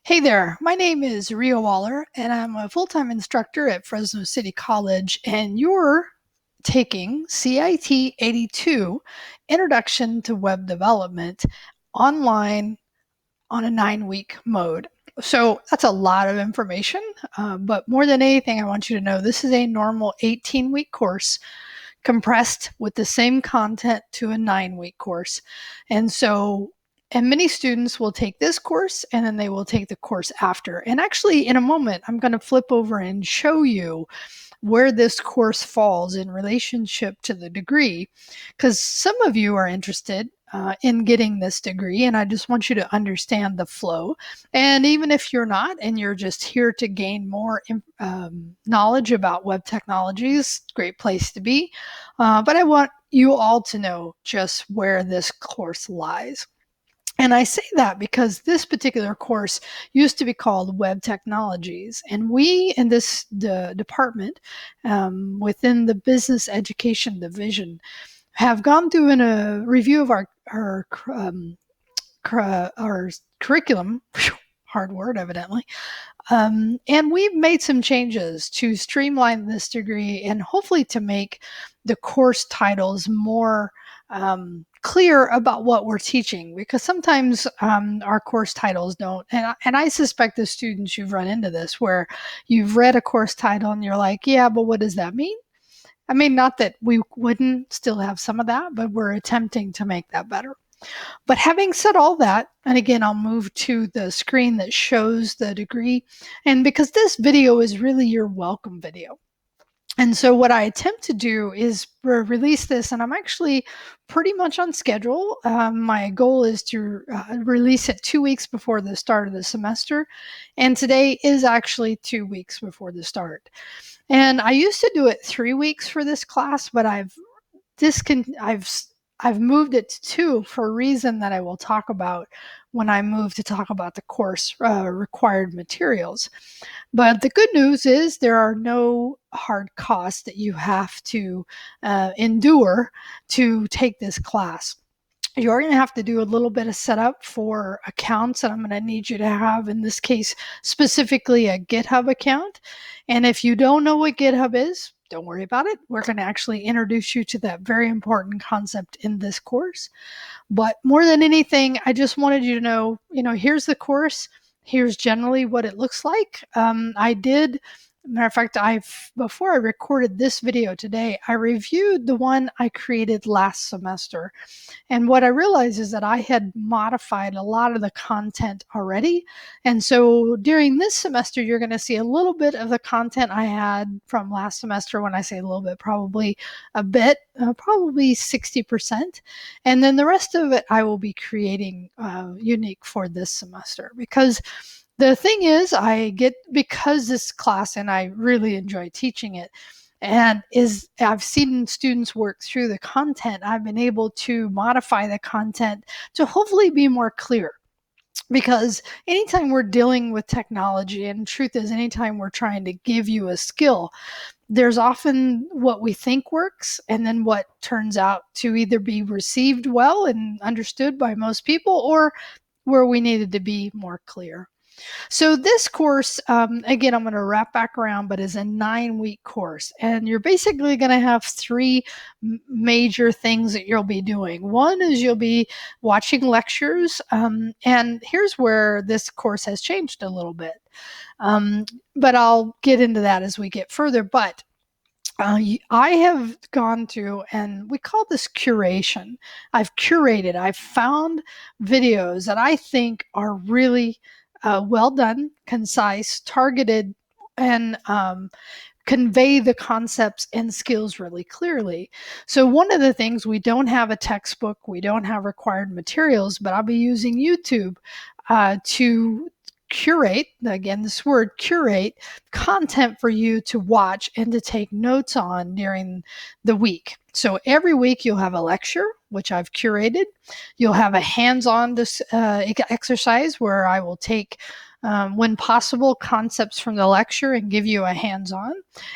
Hey there, my name is Rio Waller, and I'm a full-time instructor at Fresno City College, and you're taking CIT-82, Introduction to Web Development, online on a 9-week mode. So that's a lot of information, but more than anything, I want you to know this is a normal 18-week course compressed with the same content to a 9-week course. And many students will take this course and then they will take the course after. And actually, in a moment, I'm going to flip over and show you where this course falls in relationship to the degree, because some of you are interested in getting this degree, and I just want you to understand the flow. And even if you're not, and you're just here to gain more knowledge about web technologies, great place to be. But I want you all to know just where this course lies. And I say that because this particular course used to be called Web Technologies. And we in this department within the Business Education Division have gone through in a review of our curriculum, hard word evidently, and we've made some changes to streamline this degree and hopefully to make the course titles more clear about what we're teaching, because sometimes our course titles don't. And I suspect the students, you've run into this where you've read a course title and you're like, yeah, but what does that mean? I mean, not that we wouldn't still have some of that, but we're attempting to make that better. But having said all that, and again, I'll move to the screen that shows the degree. And because this video is really your welcome video. And so what I attempt to do is release this, and I'm actually pretty much on schedule. My goal is to release it 2 weeks before the start of the semester. And today is actually 2 weeks before the start. And I used to do it 3 weeks for this class, but I've moved it to 2 for a reason that I will talk about when I move to talk about the course required materials. But the good news is there are no hard costs that you have to endure to take this class. You're going to have to do a little bit of setup for accounts that I'm going to need you to have, in this case, specifically a GitHub account. And if you don't know what GitHub is, don't worry about it. We're going to actually introduce you to that very important concept in this course. But more than anything, I just wanted you to know, here's the course. Here's generally what it looks like. Matter of fact, before I recorded this video today, I reviewed the one I created last semester. And what I realized is that I had modified a lot of the content already. And so during this semester, you're going to see a little bit of the content I had from last semester. When I say a little bit, probably a bit, probably 60%. And then the rest of it I will be creating unique for this semester, because the thing is, because this class, and I really enjoy teaching it, and I've seen students work through the content, I've been able to modify the content to hopefully be more clear. Because anytime we're dealing with technology, and truth is, anytime we're trying to give you a skill, there's often what we think works and then what turns out to either be received well and understood by most people, or where we needed to be more clear. So this course, again, I'm going to wrap back around, but is a 9-week course. And you're basically going to have 3 major things that you'll be doing. One is you'll be watching lectures. And here's where this course has changed a little bit. But I'll get into that as we get further. But I have gone through, and we call this curation. I've found videos that I think are really well done, concise, targeted, and convey the concepts and skills really clearly. So one of the things, we don't have a textbook, we don't have required materials, but I'll be using YouTube to curate, again, this word curate, content for you to watch and to take notes on during the week. So every week you'll have a lecture, which I've curated. You'll have a hands-on exercise where I will take when possible, concepts from the lecture and give you a hands-on.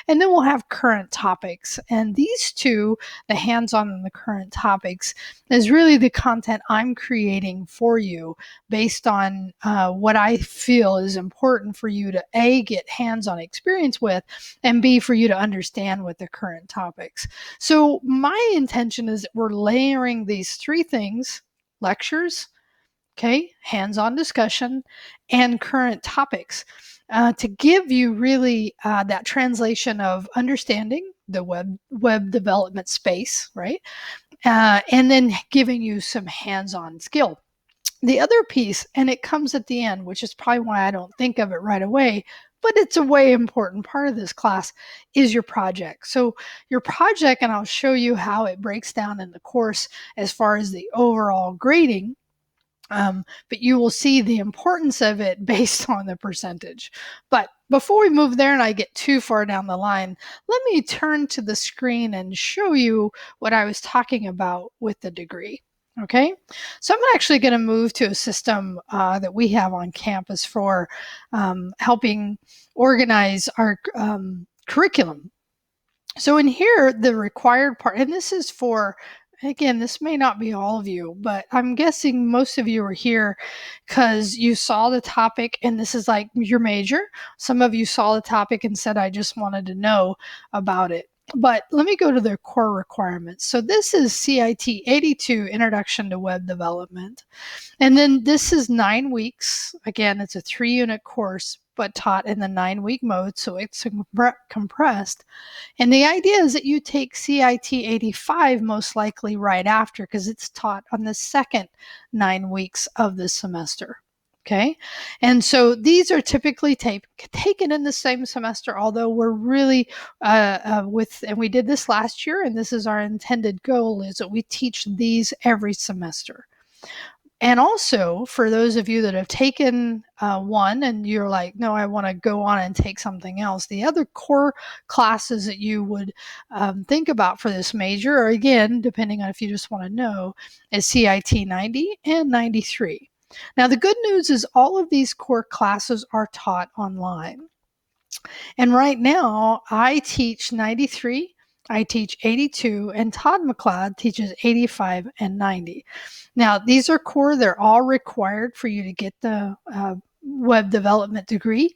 And then we'll have current topics. And these two, the hands-on and the current topics, is really the content I'm creating for you based on what I feel is important for you to A, get hands-on experience with, and B, for you to understand with the current topics. So my intention is that we're layering these three things: lectures, okay, hands-on discussion, and current topics, to give you really that translation of understanding the web development space, right? And then giving you some hands-on skill. The other piece, and it comes at the end, which is probably why I don't think of it right away, but it's a way important part of this class, is your project. So your project, and I'll show you how it breaks down in the course as far as the overall grading. But you will see the importance of it based on the percentage. But before we move there and I get too far down the line, let me turn to the screen and show you what I was talking about with the degree. Okay, so I'm actually going to move to a system that we have on campus for helping organize our curriculum. So in here, the required part, and this is for, again, this may not be all of you, but I'm guessing most of you are here because you saw the topic and this is like your major. Some of you saw the topic and said, I just wanted to know about it. But let me go to the core requirements. So this is CIT-82, Introduction to Web Development. And then this is 9 weeks. Again, it's a 3-unit course, but taught in the 9-week mode, so it's compressed. And the idea is that you take CIT-85 most likely right after, because it's taught on the second 9 weeks of the semester. Okay, and so these are typically taken in the same semester, although we're really and we did this last year, and this is our intended goal, is that we teach these every semester. And also, for those of you that have taken one and you're like, no, I want to go on and take something else, the other core classes that you would think about for this major, or again, depending on if you just want to know, is CIT 90 and 93. Now, the good news is all of these core classes are taught online. And right now, I teach 93, I teach 82, and Todd McLeod teaches 85 and 90. Now, these are core. They're all required for you to get the web development degree.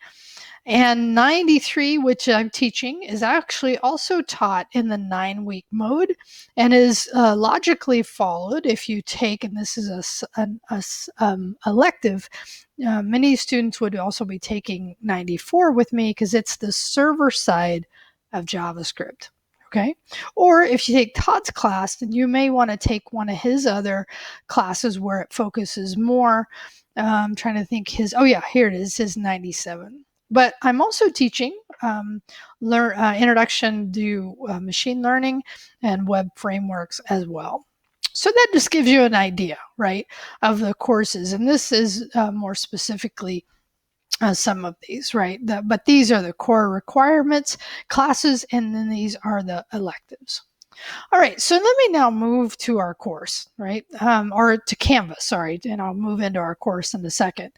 And 93, which I'm teaching, is actually also taught in the 9-week mode and is logically followed if you take, and this is an elective, many students would also be taking 94 with me because it's the server side of JavaScript. Okay. Or if you take Todd's class, then you may want to take one of his other classes where it focuses more. I'm trying to think oh yeah, here it is, his 97. But I'm also teaching introduction to machine learning and web frameworks as well. So that just gives you an idea, right, of the courses. And this is more specifically some of these, right? But these are the core requirements, classes, and then these are the electives. All right, so let me now move to our course, right? Or to Canvas, sorry, and I'll move into our course in a second.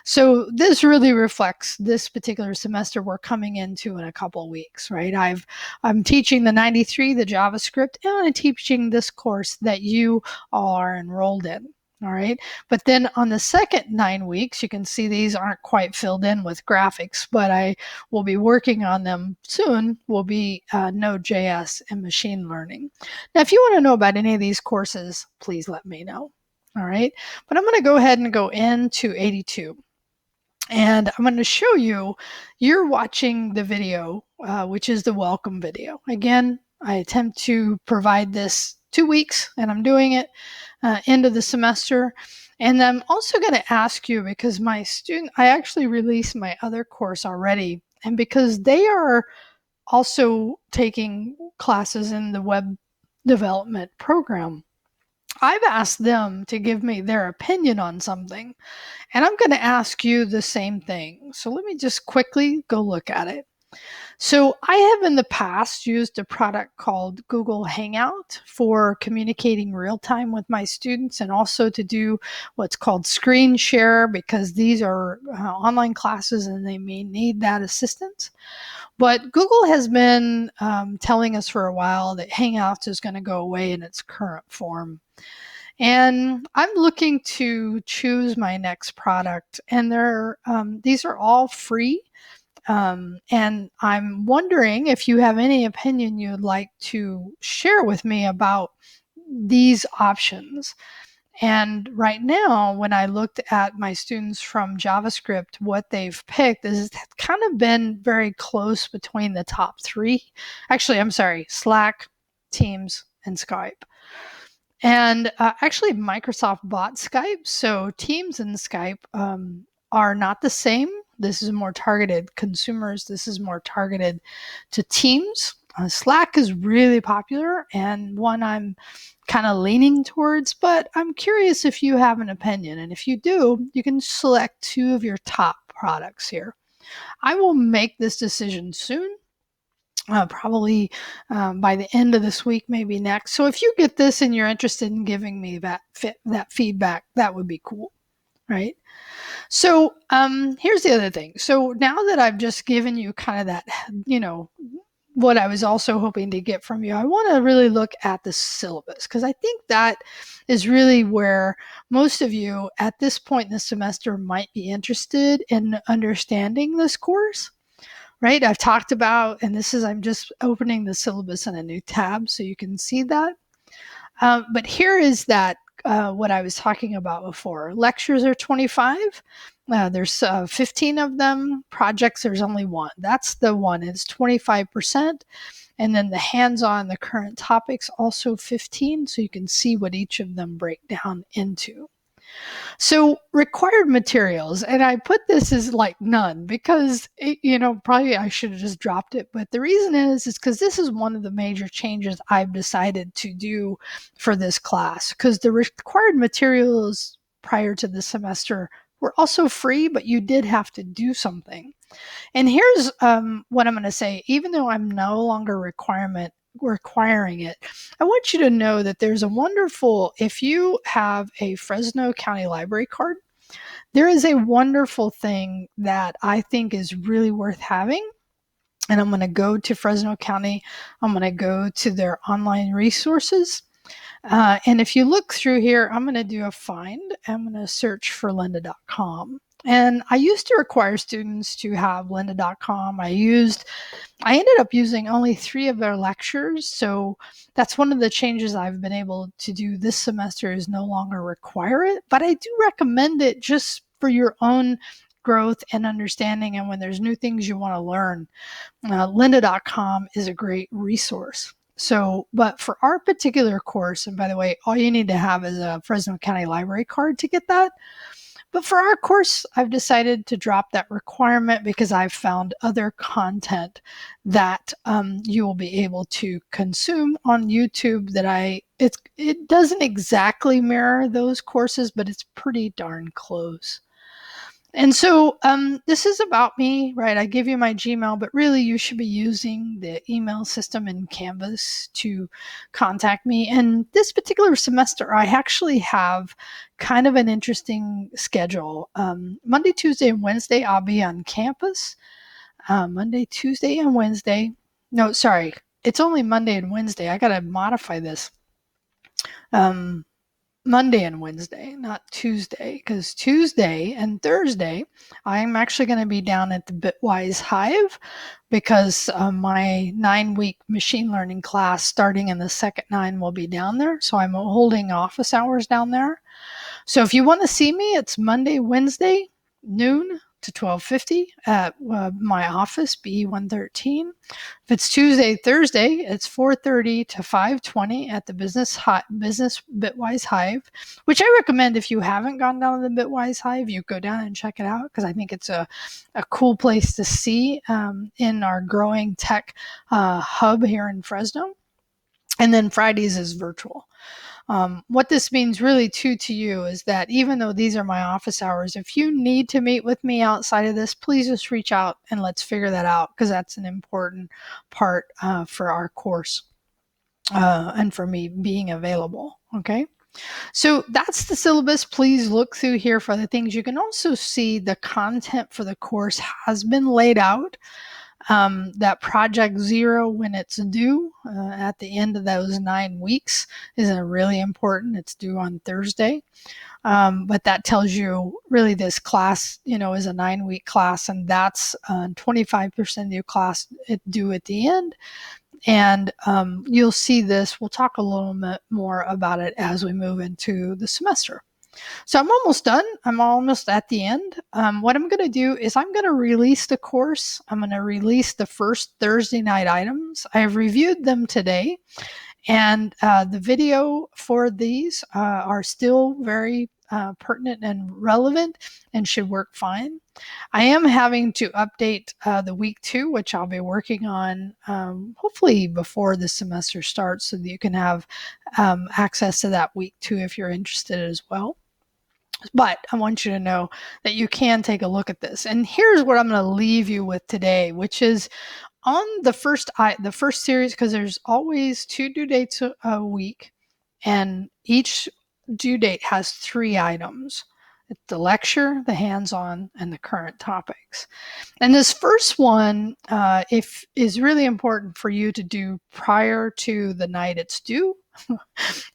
So this really reflects this particular semester we're coming into in a couple of weeks, right? I'm teaching the 93, the JavaScript, and I'm teaching this course that you all are enrolled in. All right, but then on the second 9 weeks, you can see these aren't quite filled in with graphics, but I will be working on them soon, will be Node.js and machine learning. Now, if you want to know about any of these courses, please let me know. All right, but I'm going to go ahead and go into 82. And I'm going to show you, you're watching the video, which is the welcome video. Again, I attempt to provide this 2 weeks, and I'm doing it end of the semester. And I'm also going to ask you, because I actually released my other course already, and because they are also taking classes in the web development program, I've asked them to give me their opinion on something, and I'm going to ask you the same thing. So let me just quickly go look at it. So I have in the past used a product called Google Hangout for communicating real time with my students and also to do what's called screen share because these are online classes and they may need that assistance. But Google has been telling us for a while that Hangouts is going to go away in its current form. And I'm looking to choose my next product, and these are all free. And I'm wondering if you have any opinion you'd like to share with me about these options. And right now, when I looked at my students from JavaScript, what they've picked is kind of been very close between the top three. Actually, I'm sorry, Slack, Teams, and Skype. And actually, Microsoft bought Skype, so Teams and Skype are not the same. This is more targeted consumers. This is more targeted to teams. Slack is really popular and one I'm kind of leaning towards, but I'm curious if you have an opinion. And if you do, you can select two of your top products here. I will make this decision soon. Probably by the end of this week, maybe next. So if you get this and you're interested in giving me that feedback, that would be cool, right? So here's the other thing. So now that I've just given you kind of that, what I was also hoping to get from you, I want to really look at the syllabus because I think that is really where most of you at this point in the semester might be interested in understanding this course. Right, I've talked about, and I'm just opening the syllabus in a new tab so you can see that. But here is that what I was talking about before. Lectures are 25. There's 15 of them. Projects, there's only one. That's the one. It's 25%. And then the hands-on, the current topics, also 15. So you can see what each of them break down into. So required materials, and I put this as like none because probably I should have just dropped it. But the reason is because this is one of the major changes I've decided to do for this class because the required materials prior to the semester were also free, but you did have to do something. And here's what I'm going to say. Even though I'm no longer requiring it, I want you to know that there's if you have a Fresno County Library card, there is a wonderful thing that I think is really worth having. And I'm going to go to Fresno County. I'm going to go to their online resources. And if you look through here, I'm going to do a find. I'm going to search for lynda.com. And I used to require students to have lynda.com. I ended up using only 3 of their lectures. So that's one of the changes I've been able to do this semester is no longer require it. But I do recommend it just for your own growth and understanding. And when there's new things you want to learn, lynda.com is a great resource. So, but for our particular course, and by the way, all you need to have is a Fresno County Library card to get that. But for our course, I've decided to drop that requirement because I've found other content that you will be able to consume on YouTube that it doesn't exactly mirror those courses, but it's pretty darn close. And so this is about me, right? I give you my Gmail, but really you should be using the email system in Canvas to contact me. And this particular semester, I actually have kind of an interesting schedule. Monday, Tuesday, and Wednesday, I'll be on campus. Monday, Tuesday, and Wednesday. No, sorry. It's only Monday and Wednesday. I got to modify this. Monday and Wednesday, not Tuesday, because Tuesday and Thursday, I'm actually going to be down at the Bitwise Hive because my 9-week machine learning class starting in the second 9 will be down there. So I'm holding office hours down there. So if you want to see me, it's Monday, Wednesday, noon to 12:50 at my office, B113. If it's Tuesday, Thursday, it's 4:30 to 5:20 at the business Bitwise Hive, which I recommend if you haven't gone down to the Bitwise Hive, you go down and check it out because I think it's a cool place to see in our growing tech hub here in Fresno. And then Fridays is virtual. What this means really too to you is that even though these are my office hours, if you need to meet with me outside of this, please just reach out and let's figure that out, because that's an important part for our course and for me being available. Okay. So that's the syllabus. Please look through here for the things. You can also see the content for the course has been laid out. That project zero, when it's due at the end of those 9 weeks, is really important. It's due on Thursday. But that tells you really this class, is a 9-week class, and that's 25% of your class due at the end. And you'll see this. We'll talk a little bit more about it as we move into the semester. So I'm almost done. I'm almost at the end. What I'm going to do is I'm going to release the course. I'm going to release the first Thursday night items. I've reviewed them today, and the video for these are still very pertinent and relevant and should work fine. I am having to update the week 2, which I'll be working on hopefully before the semester starts, so that you can have access to that week 2 if you're interested as well. But I want you to know that you can take a look at this. And here's what I'm going to leave you with today, which is on the first series, because there's always 2 due dates a week, and each due date has 3 items. It's the lecture, the hands-on, and the current topics. And this first one is really important for you to do prior to the night it's due.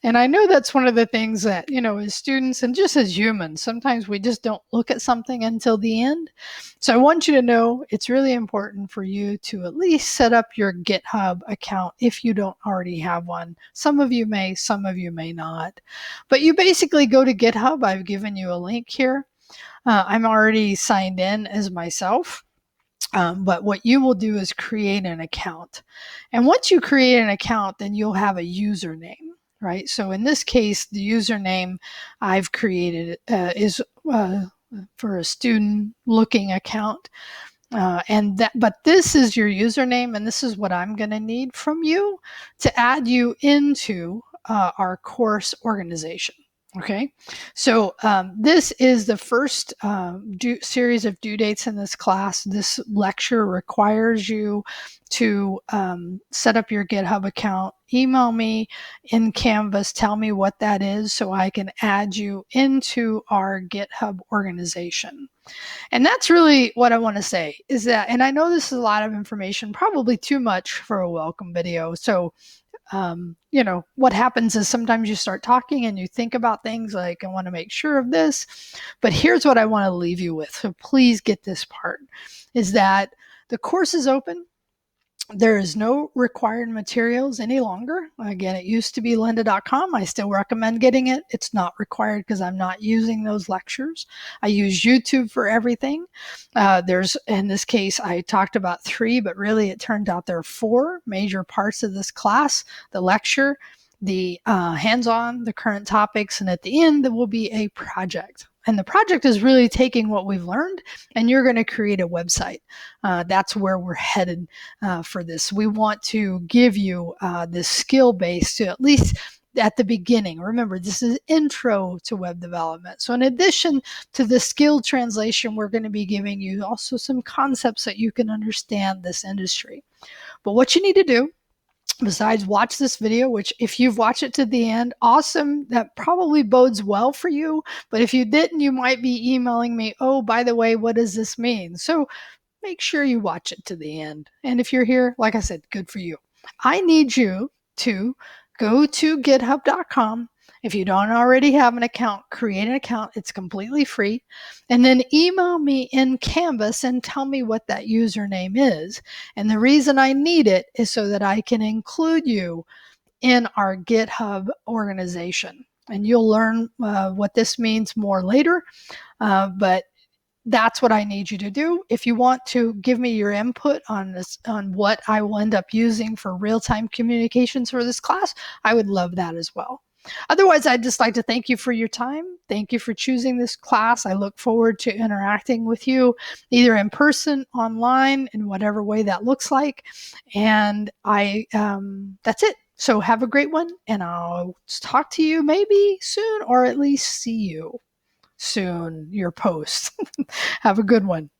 And I know that's one of the things that, as students and just as humans, sometimes we just don't look at something until the end. So I want you to know it's really important for you to at least set up your GitHub account if you don't already have one. Some of you may, some of you may not. But you basically go to GitHub. I've given you a link here. I'm already signed in as myself. But what you will do is create an account. And once you create an account, then you'll have a username, right? So in this case, the username I've created is for a student looking account. But this is your username, and this is what I'm going to need from you to add you into our course organization. Okay, so this is the first series of due dates in this class. This lecture requires you to set up your GitHub account. Email me in Canvas, tell me what that is so I can add you into our GitHub organization. And that's really what I want to say is that, and I know this is a lot of information, probably too much for a welcome video. So what happens is sometimes you start talking and you think about things like, I want to make sure of this, but here's what I want to leave you with. So please get this part, is that the course is open. There is no required materials any longer. Again, it used to be lynda.com. I still recommend getting it. It's not required because I'm not using those lectures. I use YouTube for everything. In this case, I talked about 3, but really it turned out there are 4 major parts of this class: the lecture, the hands-on, the current topics, and at the end, there will be a project. And the project is really taking what we've learned, and you're going to create a website. That's where we're headed for this. We want to give you this skill base to at least at the beginning. Remember, this is intro to web development. So in addition to the skill translation, we're going to be giving you also some concepts that you can understand this industry. But what you need to do, besides watch this video, which if you've watched it to the end, awesome, that probably bodes well for you. But if you didn't, you might be emailing me, oh, by the way, what does this mean? So make sure you watch it to the end. And if you're here, like I said, good for you. I need you to go to github.com. If you don't already have an account, create an account. It's completely free. And then email me in Canvas and tell me what that username is. And the reason I need it is so that I can include you in our GitHub organization. And you'll learn what this means more later. But that's what I need you to do. If you want to give me your input on this, on what I will end up using for real-time communications for this class, I would love that as well. Otherwise, I'd just like to thank you for your time. Thank you for choosing this class. I look forward to interacting with you either in person, online, in whatever way that looks like. And that's it. So have a great one, and I'll talk to you maybe soon, or at least see you soon, your post. Have a good one.